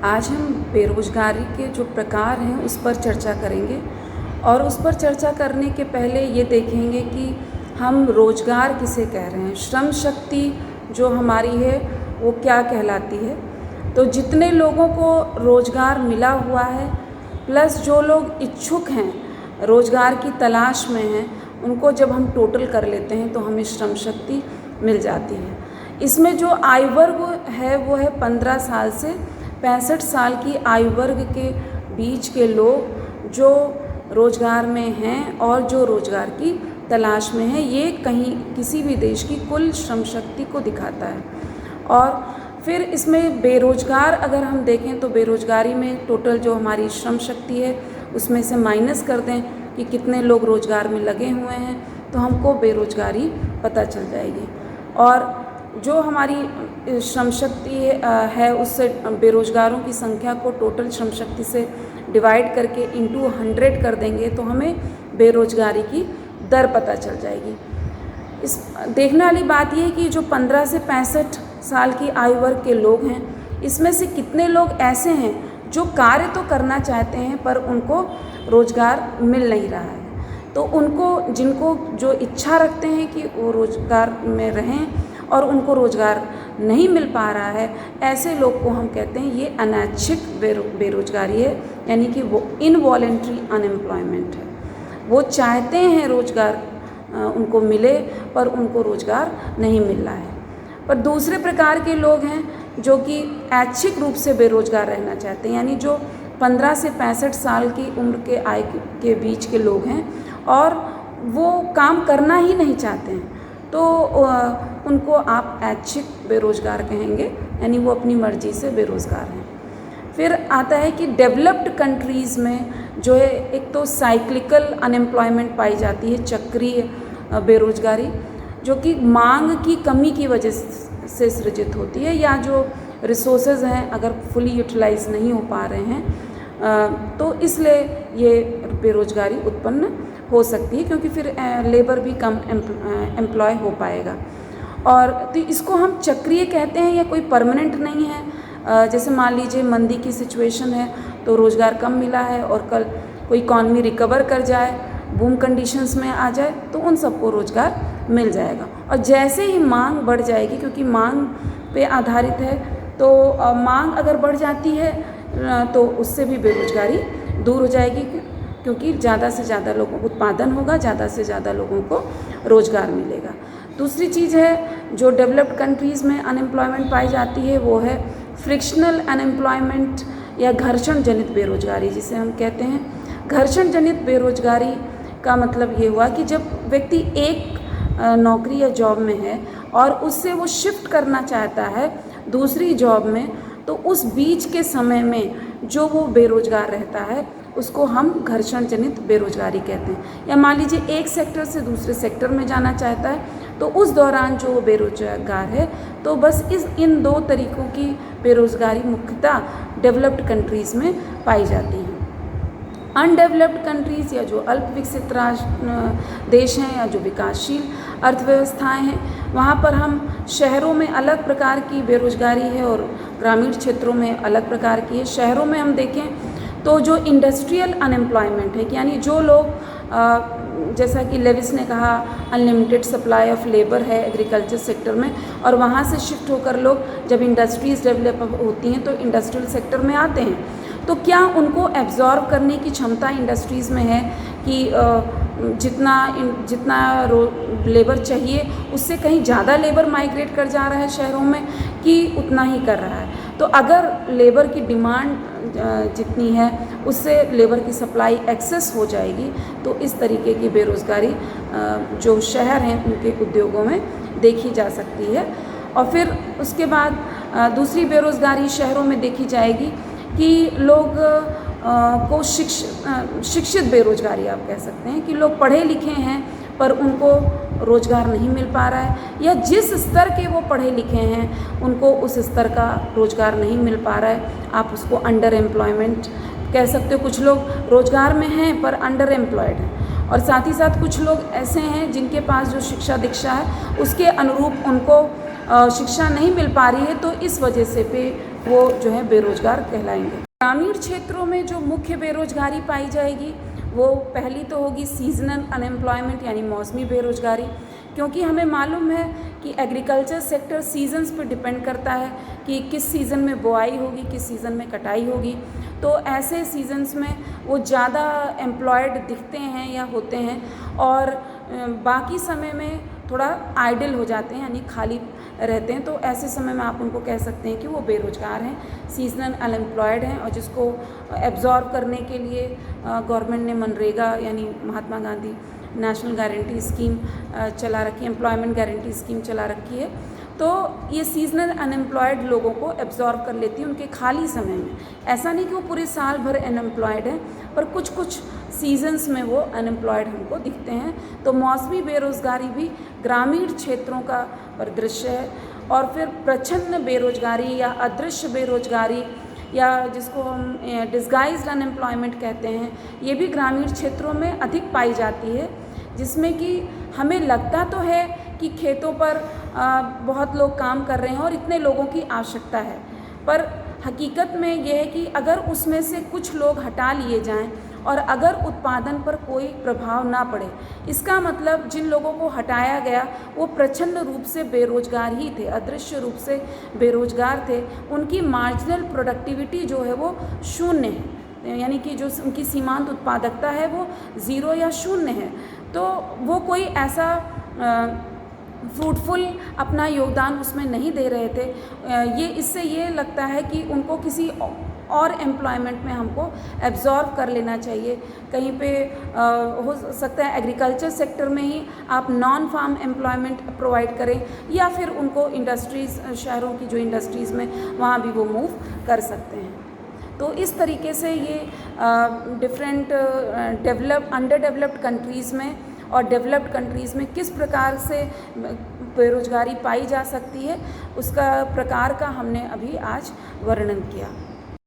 आज हम बेरोज़गारी के जो प्रकार हैं उस पर चर्चा करेंगे और उस पर चर्चा करने के पहले ये देखेंगे कि हम रोज़गार किसे कह रहे हैं, श्रम शक्ति जो हमारी है वो क्या कहलाती है। तो जितने लोगों को रोज़गार मिला हुआ है प्लस जो लोग इच्छुक हैं, रोज़गार की तलाश में हैं, उनको जब हम टोटल कर लेते हैं तो हमें श्रम शक्ति मिल जाती है। इसमें जो आयु वर्ग है वो है 15 साल से 65 साल की आयु वर्ग के बीच के लोग जो रोज़गार में हैं और जो रोज़गार की तलाश में हैं। ये कहीं किसी भी देश की कुल श्रम शक्ति को दिखाता है। और फिर इसमें बेरोज़गार अगर हम देखें तो बेरोज़गारी में टोटल जो हमारी श्रम शक्ति है उसमें से माइनस कर दें कि कितने लोग रोज़गार में लगे हुए हैं तो हमको बेरोज़गारी पता चल जाएगी। और जो हमारी श्रम शक्ति है उससे बेरोज़गारों की संख्या को टोटल श्रम शक्ति से डिवाइड करके इंटू 100 कर देंगे तो हमें बेरोज़गारी की दर पता चल जाएगी। इस देखने वाली बात ये है कि जो 15 से 65 साल की आयु वर्ग के लोग हैं इसमें से कितने लोग ऐसे हैं जो कार्य तो करना चाहते हैं पर उनको रोज़गार मिल नहीं रहा है। तो उनको जिनको जो इच्छा रखते हैं कि वो रोज़गार में रहें और उनको रोज़गार नहीं मिल पा रहा है, ऐसे लोग को हम कहते हैं ये अनैच्छिक बेरोज़गारी है, यानी कि वो इनवॉलेंट्री अनएम्प्लॉयमेंट है। वो चाहते हैं रोज़गार उनको मिले पर उनको रोज़गार नहीं मिल रहा है। पर दूसरे प्रकार के लोग हैं जो कि ऐच्छिक रूप से बेरोज़गार रहना चाहते हैं, यानी जो 15 से 65 साल की उम्र के आयु के बीच के लोग हैं और वो काम करना ही नहीं चाहते हैं, तो उनको आप ऐच्छिक बेरोज़गार कहेंगे, यानी वो अपनी मर्ज़ी से बेरोज़गार हैं। फिर आता है कि डेवलप्ड कंट्रीज़ में जो है एक तो साइक्लिकल अनएम्प्लॉयमेंट पाई जाती है, चक्रीय बेरोज़गारी, जो कि मांग की कमी की वजह से सृजित होती है या जो रिसोर्सेज हैं अगर फुली यूटिलाइज नहीं हो पा रहे हैं तो इसलिए ये बेरोज़गारी उत्पन्न हो सकती है, क्योंकि फिर लेबर भी कम एम्प्लॉय हो पाएगा। और तो इसको हम चक्रीय कहते हैं, या कोई परमानेंट नहीं है। जैसे मान लीजिए मंदी की सिचुएशन है तो रोज़गार कम मिला है और कल कोई इकॉनमी रिकवर कर जाए, बूम कंडीशंस में आ जाए तो उन सबको रोज़गार मिल जाएगा। और जैसे ही मांग बढ़ जाएगी, क्योंकि मांग पे आधारित है, तो मांग अगर बढ़ जाती है तो उससे भी बेरोज़गारी दूर हो जाएगी, क्योंकि ज़्यादा से ज़्यादा लोगों को उत्पादन होगा, ज़्यादा से ज़्यादा लोगों को रोज़गार मिलेगा। दूसरी चीज़ है जो डेवलप्ड कंट्रीज़ में अनएम्प्लॉयमेंट पाई जाती है वो है फ्रिक्शनल अनएम्प्लॉयमेंट या घर्षण जनित बेरोज़गारी जिसे हम कहते हैं। घर्षण जनित बेरोज़गारी का मतलब ये हुआ कि जब व्यक्ति एक नौकरी या जॉब में है और उससे वो शिफ्ट करना चाहता है दूसरी जॉब में, तो उस बीच के समय में जो वो बेरोज़गार रहता है उसको हम घर्षण जनित बेरोज़गारी कहते हैं। या मान लीजिए एक सेक्टर से दूसरे सेक्टर में जाना चाहता है तो उस दौरान जो वो बेरोज़गार है, तो बस इन दो तरीक़ों की बेरोज़गारी मुख्यतः डेवलप्ड कंट्रीज़ में पाई जाती है। अनडेवलप्ड कंट्रीज़ या जो अल्प विकसित देश हैं या जो विकासशील अर्थव्यवस्थाएं हैं, वहाँ पर हम शहरों में अलग प्रकार की बेरोज़गारी है और ग्रामीण क्षेत्रों में अलग प्रकार की है। शहरों में हम देखें तो जो इंडस्ट्रियल अनएम्प्लॉयमेंट है, यानी जो लोग जैसा कि लेविस ने कहा अनलिमिटेड सप्लाई ऑफ लेबर है एग्रीकल्चर सेक्टर में, और वहाँ से शिफ्ट होकर लोग जब इंडस्ट्रीज़ डेवलप होती हैं तो इंडस्ट्रियल सेक्टर में आते हैं, तो क्या उनको एब्जॉर्ब करने की क्षमता इंडस्ट्रीज़ में है कि जितना लेबर चाहिए उससे कहीं ज़्यादा लेबर माइग्रेट कर जा रहा है शहरों में कि उतना ही कर रहा है। तो अगर लेबर की डिमांड जितनी है उससे लेबर की सप्लाई एक्सेस हो जाएगी तो इस तरीके की बेरोज़गारी जो शहर हैं उनके उद्योगों में देखी जा सकती है। और फिर उसके बाद दूसरी बेरोज़गारी शहरों में देखी जाएगी कि लोग को शिक्षित बेरोज़गारी आप कह सकते हैं कि लोग पढ़े लिखे हैं पर उनको रोज़गार नहीं मिल पा रहा है, या जिस स्तर के वो पढ़े लिखे हैं उनको उस स्तर का रोज़गार नहीं मिल पा रहा है। आप उसको अंडर एम्प्लॉयमेंट कह सकते हो। कुछ लोग रोज़गार में हैं पर अंडर एम्प्लॉयड हैं, और साथ ही साथ कुछ लोग ऐसे हैं जिनके पास जो शिक्षा दीक्षा है उसके अनुरूप उनको शिक्षा नहीं मिल पा रही है, तो इस वजह से वो जो है बेरोज़गार कहलाएंगे। ग्रामीण क्षेत्रों में जो मुख्य बेरोज़गारी पाई जाएगी वो पहली तो होगी सीजनल अनएम्प्लॉयमेंट यानी मौसमी बेरोज़गारी, क्योंकि हमें मालूम है कि एग्रीकल्चर सेक्टर सीजन्स पर डिपेंड करता है कि किस सीज़न में बुआई होगी, किस सीज़न में कटाई होगी। तो ऐसे सीजन्स में वो ज़्यादा एम्प्लॉयड दिखते हैं या होते हैं और बाकी समय में थोड़ा आइडल हो जाते हैं यानी खाली रहते हैं। तो ऐसे समय में आप उनको कह सकते हैं कि वो बेरोज़गार हैं, सीजनल अनएम्प्लॉयड हैं और जिसको एब्जॉर्ब करने के लिए गवर्नमेंट ने मनरेगा यानी Mahatma Gandhi national guarantee scheme चला रखी है, एम्प्लॉयमेंट गारंटी स्कीम चला रखी है। तो ये सीजनल अनएम्प्लॉयड लोगों को एब्जॉर्ब कर लेती है उनके खाली समय में। ऐसा नहीं कि वो पूरे साल भर अनएम्प्लॉयड हैं, पर कुछ कुछ सीजन्स में वो अनएम्प्लॉयड हमको दिखते हैं। तो मौसमी बेरोज़गारी भी ग्रामीण क्षेत्रों का परिदृश्य है। और फिर प्रच्छन्न बेरोज़गारी या अदृश्य बेरोज़गारी या जिसको हम डिस्गाइज्ड अनएम्प्लॉयमेंट कहते हैं, ये भी ग्रामीण क्षेत्रों में अधिक पाई जाती है, जिसमें कि हमें लगता तो है कि खेतों पर बहुत लोग काम कर रहे हैं और इतने लोगों की आवश्यकता है, पर हकीकत में ये है कि अगर उसमें से कुछ लोग हटा लिए जाएं और अगर उत्पादन पर कोई प्रभाव ना पड़े, इसका मतलब जिन लोगों को हटाया गया वो प्रच्छन्न रूप से बेरोजगार ही थे, अदृश्य रूप से बेरोजगार थे। उनकी मार्जिनल प्रोडक्टिविटी जो है वो शून्य है, यानी कि जो उनकी सीमांत उत्पादकता है वो 0 या शून्य है। तो वो कोई ऐसा फ्रूटफुल अपना योगदान उसमें नहीं दे रहे थे। ये इससे ये लगता है कि उनको किसी और एम्प्लॉयमेंट में हमको एब्जॉर्ब कर लेना चाहिए। कहीं पे हो सकता है एग्रीकल्चर सेक्टर में ही आप नॉन फार्म एम्प्लॉयमेंट प्रोवाइड करें या फिर उनको इंडस्ट्रीज़, शहरों की जो इंडस्ट्रीज़ में वहाँ भी वो मूव कर सकते हैं। तो इस तरीके से ये डिफरेंट अंडर डेवलप्ड कंट्रीज़ में और डेवलप्ड कंट्रीज़ में किस प्रकार से बेरोज़गारी पाई जा सकती है, उसका प्रकार का हमने अभी आज वर्णन किया।